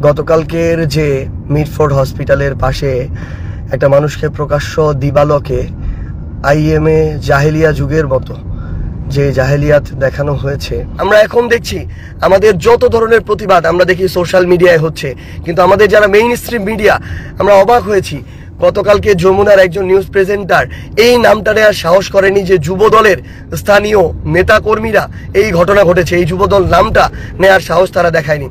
গতকালকের যে মিডফোর্ড হসপিটালের পাশে একটা মানুষকে প্রকাশ্য দিবালোকে আইএমএ জাহেলিয়া যুগের মতো যে জাহেলিয়াত দেখানো হয়েছে, আমরা এখন দেখছি আমাদের যত ধরনের প্রতিবাদ আমরা দেখি সোশ্যাল মিডিয়ায় হচ্ছে, কিন্তু আমাদের যারা মেইন স্ট্রিম মিডিয়া আমরা অবাক হয়েছি। গতকালকে যমুনার একজন নিউজ প্রেজেন্টার এই নামটা নেওয়ার সাহস করেনি যে যুবদলের স্থানীয় নেতাকর্মীরা এই ঘটনা ঘটেছে, এই যুবদল নামটা নেওয়ার সাহস তারা দেখায়নি।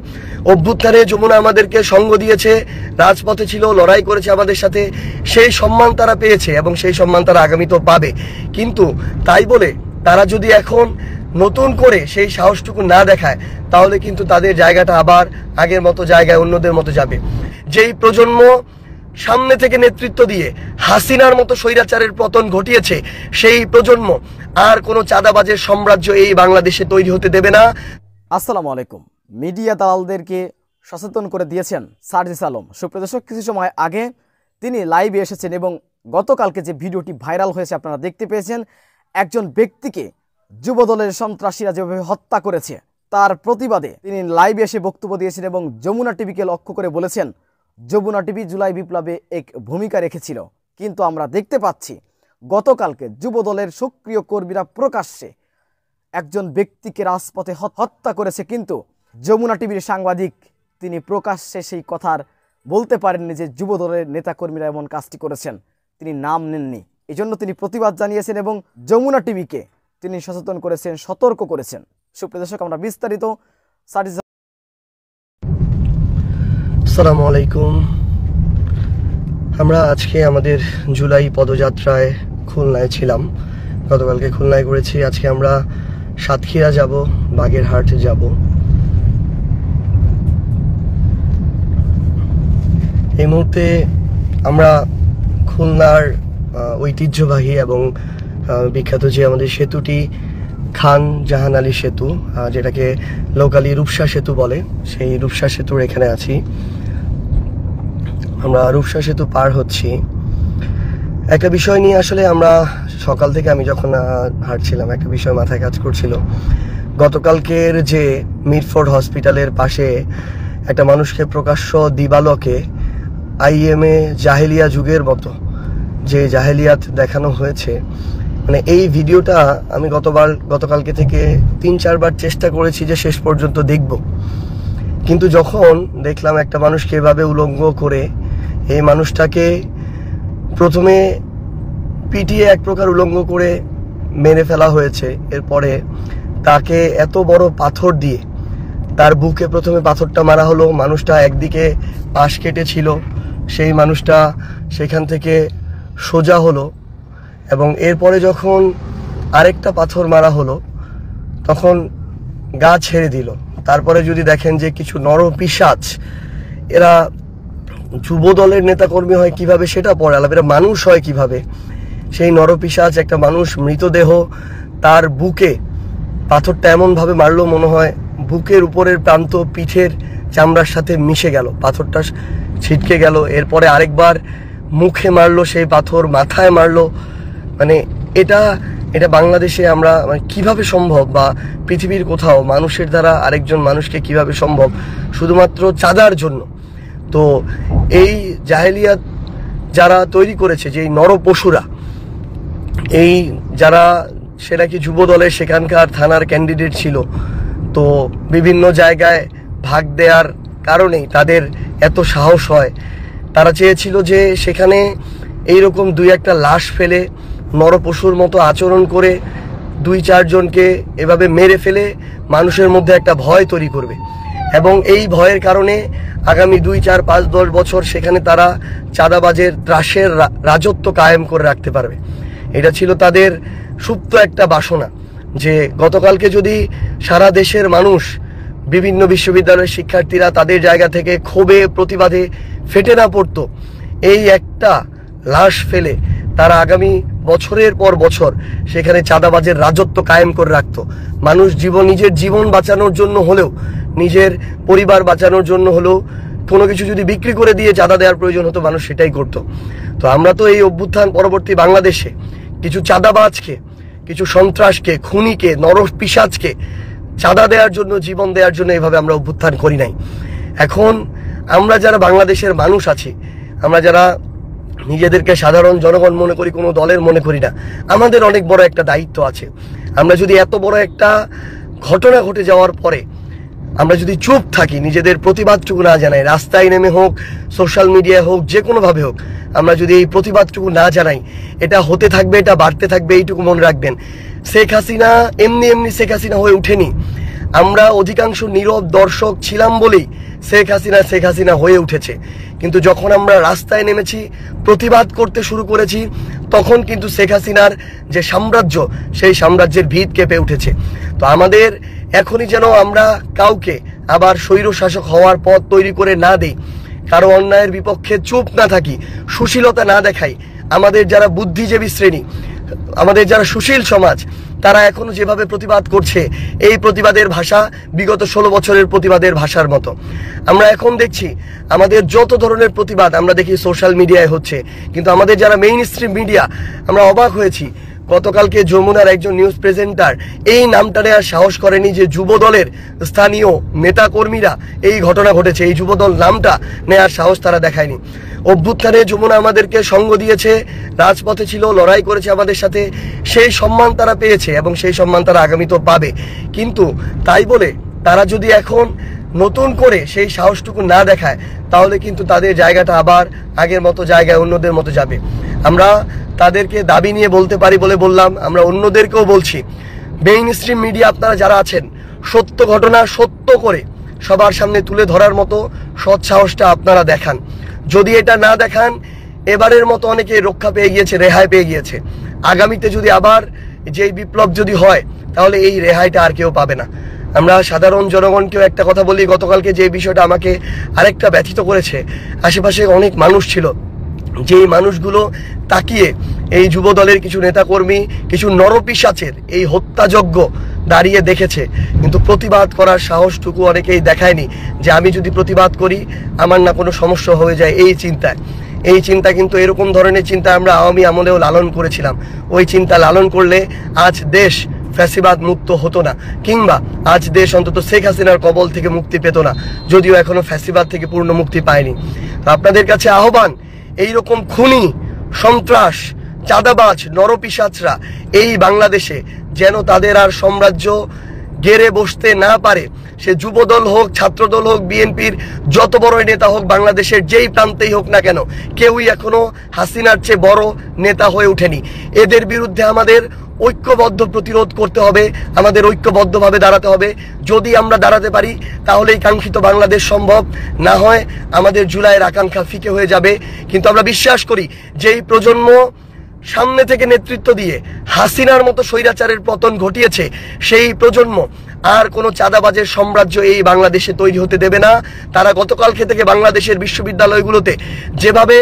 অভ্যুত্থানে যমুনা আমাদেরকে সঙ্গ দিয়েছে, রাজপথে ছিল, লড়াই করেছে আমাদের সাথে, সেই সম্মান তারা পেয়েছে এবং সেই সম্মান তারা আগামীতেও পাবে। কিন্তু তাই বলে তারা যদি এখন নতুন করে সেই সাহসটুকু না দেখায় তাহলে কিন্তু তাদের জায়গাটা আবার আগের মতো জায়গায় অন্যদের মতো যাবে। যেই প্রজন্ম সামনে থেকে নেতৃত্ব দিয়ে হাসিনার মতো স্বৈরাচারের পতন ঘটিয়েছে, সেই প্রজন্ম আর কোনো চাঁদাবাজের সাম্রাজ্য এই বাংলাদেশে তৈরি হতে দেবে না। আসসালামু আলাইকুম। মিডিয়া দালালদেরকে সচেতন করে দিয়েছেন সার্জিস আলম। সুপ্রিয় দর্শক, কিছু সময় আগে তিনি লাইভে এসেছেন এবং গতকালকে যে ভিডিওটি ভাইরাল হয়েছে আপনারা দেখতে পেয়েছেন, একজন ব্যক্তিকে যুবদলের সন্ত্রাসীরা যেভাবে হত্যা করেছে তার প্রতিবাদে তিনি লাইভে এসে বক্তব্য দিয়েছেন এবং যমুনা টিভিকে লক্ষ্য করে বলেছেন যমুনা টিভি জুলাই বিপ্লবে এক ভূমিকা রেখেছিল, কিন্তু আমরা দেখতে পাচ্ছি গতকালকে যুবদলের সক্রিয় কর্মীরা প্রকাশ্যে একজন ব্যক্তিকে রাজপথে হত্যা করেছে, কিন্তু যমুনা টিভির সাংবাদিক তিনি প্রকাশ্যে সেই কথার বলতে পারেননি যে যুবদলের নেতাকর্মীরা এমন কাজটি করেছেন, তিনি নাম নেননি। এই জন্য তিনি প্রতিবাদ জানিয়েছেন এবং যমুনা টিভিকে তিনি সচেতন করেছেন, সতর্ক করেছেন। সুপ্রিয় দর্শক, আমরা বিস্তারিত আসসালামু আলাইকুম। আমরা আজকে আমাদের জুলাই পদযাত্রায় খুলনায় ছিলাম, গতকালকে খুলনায় করেছি, আজকে আমরা সাতক্ষীরা যাব, বাগেরহাট যাব। এই মুহূর্তে আমরা খুলনার ঐতিহ্যবাহী এবং বিখ্যাত যে আমাদের সেতুটি খান জাহান আলী সেতু, যেটাকে লোকালি রূপসা সেতু বলে, সেই রূপসা সেতুর এখানে আছি। আমরা রূপসা সেতু পার হচ্ছি। একটা বিষয় নিয়ে আসলে আমরা সকাল থেকে আমি যখন হাঁটছিলাম একটা বিষয় মাথায় কাজ করছিল। গতকালকের যে মিডফোর্ড হসপিটালের পাশে একটা মানুষকে প্রকাশ্য দিবালোকে আইএমএ জাহেলিয়া যুগের মতো যে জাহেলিয়াত দেখানো হয়েছে, মানে এই ভিডিওটা আমি গতকালকে থেকে 3-4 বার চেষ্টা করেছি যে শেষ পর্যন্ত দেখব, কিন্তু যখন দেখলাম একটা মানুষকে এভাবে উলঙ্গ করে এই মানুষটাকে প্রথমে পিটিয়ে এক প্রকার উলঙ্গ করে মেরে ফেলা হয়েছে, এরপরে তাকে এত বড় পাথর দিয়ে তার বুকে প্রথমে পাথরটা মারা হলো, মানুষটা একদিকে পাশ কেটেছিল, সেই মানুষটা সেখান থেকে সোজা হলো এবং এরপরে যখন আরেকটা পাথর মারা হলো তখন গা ছেড়ে দিল। তারপরে যদি দেখেন যে কিছু নরপিশাচ, এরা যুবদলের নেতাকর্মী হয় কিভাবে সেটা পরে আলাপ, এরা মানুষ হয় কিভাবে, সেই নরপিশাচ একটা মানুষ মৃতদেহ তার বুকে পাথরটা এমনভাবে মারলো মনে হয় বুকের উপরের প্রান্ত পিঠের চামড়ার সাথে মিশে গেল, পাথরটা ছিটকে গেল। এরপরে আরেকবার মুখে মারলো সেই পাথর, মাথায় মারলো। মানে এটা বাংলাদেশে আমরা কিভাবে সম্ভব, বা পৃথিবীর কোথাও মানুষের দ্বারা আরেকজন মানুষকে কিভাবে সম্ভব, শুধুমাত্র চাঁদার জন্য। তো এই জাহেলিয়াত যারা তৈরি করেছে, যে নরপশুরা, এই যারা সে নাকি যুব দলের সেখানকার থানার ক্যান্ডিডেট ছিল, তো বিভিন্ন জায়গায় ভাগ দেওয়ার কারণেই তাদের এত সাহস হয়। তারা চেয়েছিল যে সেখানে এইরকম 2-1টা লাশ ফেলে নরপশুর মতো আচরণ করে 2-4 জনকে এভাবে মেরে ফেলে মানুষের মধ্যে একটা ভয় তৈরি করবে এবং এই ভয়ের কারণে আগামী 2-4-5-10 বছর সেখানে তারা চাঁদাবাজের ত্রাসের রাজত্ব কায়েম করে রাখতে পারবে। এটা ছিল তাদের সুপ্ত একটা বাসনা, যে গতকালকে যদি সারা দেশের মানুষ, বিভিন্ন বিশ্ববিদ্যালয়ের শিক্ষার্থীরা তাদের জায়গা থেকে ক্ষোভে প্রতিবাদে ফেটে না পড়তো, এই একটা লাশ ফেলে তারা আগামী বছরের পর বছর সেখানে চাঁদাবাজের রাজত্ব কায়েম করে রাখতো। মানুষ নিজের জীবন বাঁচানোর জন্য হলেও, নিজের পরিবার বাঁচানোর জন্য হলেও কোনো কিছু যদি বিক্রি করে দিয়ে চাঁদা দেওয়ার প্রয়োজন হতো, মানুষ সেটাই করতো। তো আমরা তো এই অভ্যুত্থান পরবর্তী বাংলাদেশে কিছু চাঁদাবাজকে, কিছু সন্ত্রাসকে, খুনিকে, নরপিশাচকে চাঁদা দেওয়ার জন্য, জীবন দেওয়ার জন্য এভাবে আমরা অভ্যুত্থান করি নাই। এখন আমরা যারা বাংলাদেশের মানুষ আছি, আমরা যারা নিজেদেরকে সাধারণ জনগণ মনে করি, কোনো দলের মনে করি না, আমাদের অনেক বড় একটা দায়িত্ব আছে। আমরা যদি এত বড় একটা ঘটনা ঘটে যাওয়ার পরে আমরা যদি চুপ থাকি, নিজেদের প্রতিবাদটুকু না জানাই, রাস্তায় নেমে হোক, সোশ্যাল মিডিয়ায় হোক, যে কোনোভাবে হোক, আমরা যদি এই প্রতিবাদটুকু না জানাই, এটা হতে থাকবে, এটা বাড়তে থাকবে। এইটুকু মনে রাখবেন, শেখ হাসিনা এমনি এমনি শেখ হাসিনা হয়ে উঠেনি। আমরা অধিকাংশ নীরব দর্শক ছিলাম বলেই শেখ হাসিনা হয়ে উঠেছে। কিন্তু যখন আমরা রাস্তায় নেমেছি, প্রতিবাদ করতে শুরু করেছি, তখন কিন্তু শেখ হাসিনার যে সাম্রাজ্য, সেই সাম্রাজ্যের ভিত কেঁপে উঠেছে। তো আমাদের এখনই যেন আমরা কাউকে আবার স্বৈরশাসক হওয়ার পথ তৈরি করে না দেই, কারো অন্যায়ের বিপক্ষে চুপ না থাকি, সুশীলতা না দেখাই। আমাদের যারা বুদ্ধিজীবী শ্রেণী, আমাদের যারা সুশীল সমাজ, তারা এখনো যেভাবে প্রতিবাদ করছে, এই প্রতিবাদের ভাষা বিগত 16 বছরের প্রতিবাদের ভাষার মতো। আমরা এখন দেখছি আমাদের যত ধরনের প্রতিবাদ আমরা দেখি সোশ্যাল মিডিয়ায় হচ্ছে, কিন্তু আমাদের যারা মেইন স্ট্রিম মিডিয়া, আমরা অবাক হয়েছি। গতকালকে যমুনার একজন নিউজ প্রেজেন্টার এই নামটা নেওয়ার সাহস করেনি যে যুব দলের স্থানীয় নেতা কর্মীরা এই ঘটনা ঘটেছে, এই যুবদল নামটা নেওয়ার সাহস তারা দেখায়নি। অভ্যুত্থানে যমুনা আমাদেরকে সঙ্গ দিয়েছে, রাজপথে ছিল, লড়াই করেছে আমাদের সাথে, সেই সম্মান তারা পেয়েছে এবং সেই সম্মান তারা আগামীতেও পাবে। কিন্তু তাই বলে তারা যদি এখন নতুন করে সেই সাহসটুকু না দেখায়, তাহলে কিন্তু তাদের জায়গাটা আবার আগের মতো জায়গায় অন্যদের মতো যাবে। আমরা তাদেরকে দাবি নিয়ে বলতে পারি বলে বললাম, আমরা অন্যদেরকেও বলছি, মেইন স্ট্রিম মিডিয়া আপনারা যারা আছেন, সত্য ঘটনা সত্য করে সবার সামনে তুলে ধরার মতো সৎ সাহসটা আপনারা দেখান। যদি এটা না দেখান, এবারের মতো অনেকে রক্ষা পেয়ে গিয়েছে, রেহাই পেয়ে গিয়েছে। আগামীতে যদি আবার যেই বিপ্লব যদি হয়, তাহলে এই রেহাইটা আর কেউ পাবে না। আমরা সাধারণ জনগণকেও একটা কথা বলি, গতকালকে যে বিষয়টা আমাকে আরেকটা ব্যথিত করেছে, আশেপাশে অনেক মানুষ ছিল, যেই মানুষগুলো তাকিয়ে এই যুব দলের কিছু নেতাকর্মী, কিছু নরপিশাচের এই হত্যাযজ্ঞ দাঁড়িয়ে দেখেছে, কিন্তু প্রতিবাদ করার সাহসটুকু অনেকেই দেখায়নি, যে আমি যদি প্রতিবাদ করি আমার না কোনো সমস্যা হয়ে যায়। এই চিন্তা কিন্তু এরকম ধরনের চিন্তা আমরা আওয়ামী আমলেও লালন করেছিলাম। ওই চিন্তা লালন করলে আজ দেশ ফ্যাসিবাদ মুক্ত হতো না, কিংবা আজ দেশ অন্তত শেখ হাসিনার কবল থেকে মুক্তি পেত না, যদিও এখনো ফ্যাসিবাদ থেকে পূর্ণ মুক্তি পায়নি। আপনাদের কাছে আহ্বান, এইরকম খুনি, সন্ত্রাস, চাঁদাবাজ, নরপিশাচরা এই বাংলাদেশে যেন তাদের আর সাম্রাজ্য গেড়ে বসতে না পারে। সে যুবদল হোক, ছাত্রদল হোক, বিএনপির যত বড় নেতা হোক, বাংলাদেশের যেই প্রান্তেই হোক না কেন, কেউই এখনো হাসিনার চেয়ে বড় নেতা হয়ে ওঠেনি। এদের বিরুদ্ধে আমাদের ঐক্যবদ্ধ প্রতিরোধ করতে হবে, আমাদের ঐক্যবদ্ধভাবে দাঁড়াতে হবে। যদি আমরা দাঁড়াতে পারি, তাহলেই কাঙ্ক্ষিত বাংলাদেশ সম্ভব। না হয় আমাদের জুলাইয়ের আকাঙ্ক্ষা ফিকে হয়ে যাবে। কিন্তু আমরা বিশ্বাস করি যে এই প্রজন্ম সামনে থেকে নেতৃত্ব দিয়ে হাসিনার মতো স্বৈরাচারের পতন ঘটিয়েছে, সেই প্রজন্ম আর কোনো চাঁদাবাজের সাম্রাজ্য এই বাংলাদেশে তৈরি হতে দেবে না। তারা গতকালকে থেকে বাংলাদেশের বিশ্ববিদ্যালয়গুলোতে যেভাবে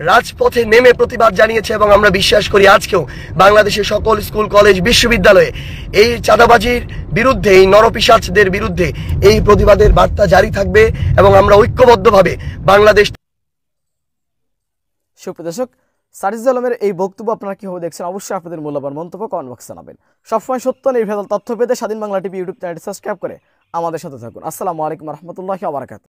রাজপথে নেমে প্রতিবাদ জানিয়েছে, এবং আমরা বিশ্বাস করি আজকেও বাংলাদেশের সকল স্কুল, কলেজ, বিশ্ববিদ্যালয়ে এই চাঁদাবাজির বিরুদ্ধে, এই নরপিশাচদের বিরুদ্ধে এই প্রতিবাদের বার্তা জারি থাকবে, এবং আমরা ঐক্যবদ্ধভাবে বাংলাদেশ। সুপ্রদর্শক, সার্জিস আলমের এই বক্তব্য আপনারা কিভাবে দেখছেন, অবশ্যই আপনাদের মূল্যবান মন্তব্য কমেন্ট বক্সে জানাবেন। সবসময় সত্য নির্ভেজাল তথ্য পেতে স্বাধীন বাংলা টিভি ইউটিউব চ্যানেলটি সাবস্ক্রাইব করে আমাদের সাথে থাকুন। আসসালামু আলাইকুম রহমতুল্লাহি ওয়া বারাকাতুহু।